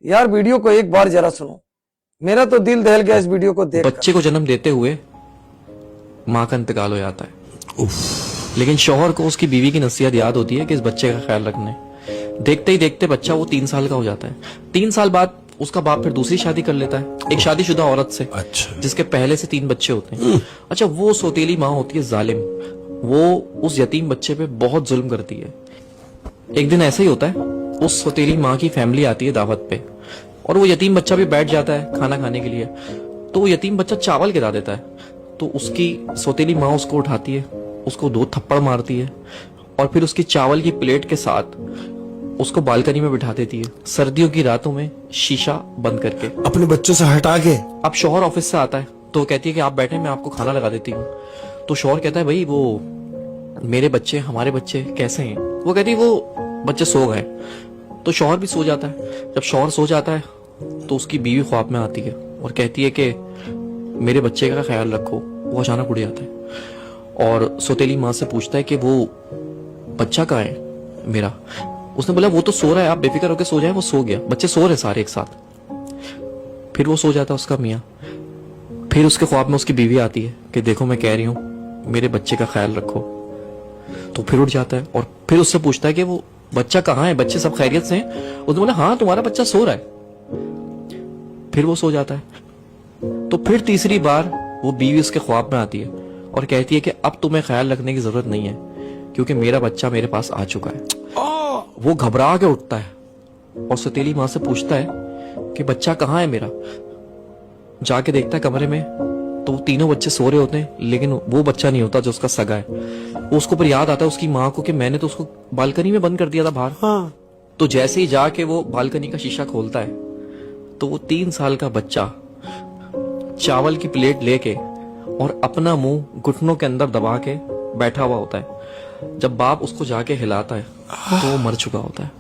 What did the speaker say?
यार वीडियो को एक बार जरा सुनो, मेरा तो दिल दहल गया इस वीडियो को देख। बच्चे को जन्म देते हुए माँ का इंतकाल हो जाता है, लेकिन शौहर को उसकी बीवी की नसीहत याद होती है कि इस बच्चे का ख्याल रखना है। देखते ही देखते बच्चा वो 3 साल का हो जाता है। 3 साल बाद उसका बाप फिर दूसरी शादी कर लेता है एक शादीशुदा औरत से, जिसके पहले से 3 बच्चे होते हैं। अच्छा, वो सौतेली माँ होती है जालिम, वो उस यतीम बच्चे पे बहुत जुल्म करती है। एक दिन ऐसा ही होता है, उस सौतेली माँ की फैमिली आती है दावत पे और वो यतीम बच्चा भी बैठ जाता है खाना खाने के लिए। तो वो यतीम बच्चा चावल गिरा देता है, तो उसकी सौतेली माँ उसको उठाती है, उसको 2 थप्पड़ मारती है और फिर उसकी चावल की प्लेट के साथ उसको बालकनी में बिठा देती है, सर्दियों की रातों में शीशा बंद करके, अपने बच्चों से हटा के। अब शौहर ऑफिस से आता है तो वो कहती है कि आप बैठे, मैं आपको खाना लगा देती हूँ। तो शौहर कहता है, भाई वो मेरे बच्चे, हमारे बच्चे कैसे हैं? वो कहती है वो बच्चे सो गए। तो शौहर भी सो जाता है। जब शौहर सो जाता है तो उसकी बीवी ख्वाब में आती है और कहती है कि मेरे बच्चे का ख्याल रखो। वो अचानक उड़ जाता है और सौतेली माँ से पूछता है कि वो बच्चा कहाँ है मेरा? उसने बोला वो तो सो रहा है, आप बेफिक्र होकर सो जाए। वो सो गया, बच्चे सो रहे सारे एक साथ। फिर वो सो जाता है उसका मियाँ। फिर उसके ख्वाब में उसकी बीवी आती है कि देखो मैं कह रही हूँ मेरे बच्चे का ख्याल रखो। तो फिर उठ जाता है और फिर उससे पूछता है कि वो बच्चा कहाँ है, बच्चे सब खैरियत से हैं? उसने बोला हाँ तुम्हारा बच्चा सो रहा है। फिर वो सो जाता है। तो फिर तीसरी बार वो बीवी उसके ख्वाब में आती है और कहती है कि अब तुम्हें ख्याल रखने की जरूरत नहीं है क्योंकि मेरा बच्चा मेरे पास आ चुका है। वो घबरा के उठता है और सौतेली माँ से पूछता है कि बच्चा कहाँ है मेरा? जाके देखता है कमरे में तो तीनों बच्चे सो रहे होते हैं, लेकिन वो बच्चा नहीं होता जो उसका सगा है। वो उसको पर याद आता है उसकी माँ को कि मैंने तो उसको बालकनी में बंद कर दिया था बाहर। हाँ। तो जैसे ही जाके वो बालकनी का शीशा खोलता है तो वो 3 साल का बच्चा चावल की प्लेट लेके और अपना मुंह घुटनों के अंदर दबा के बैठा हुआ होता है। जब बाप उसको जाके हिलाता है तो वो मर चुका होता है।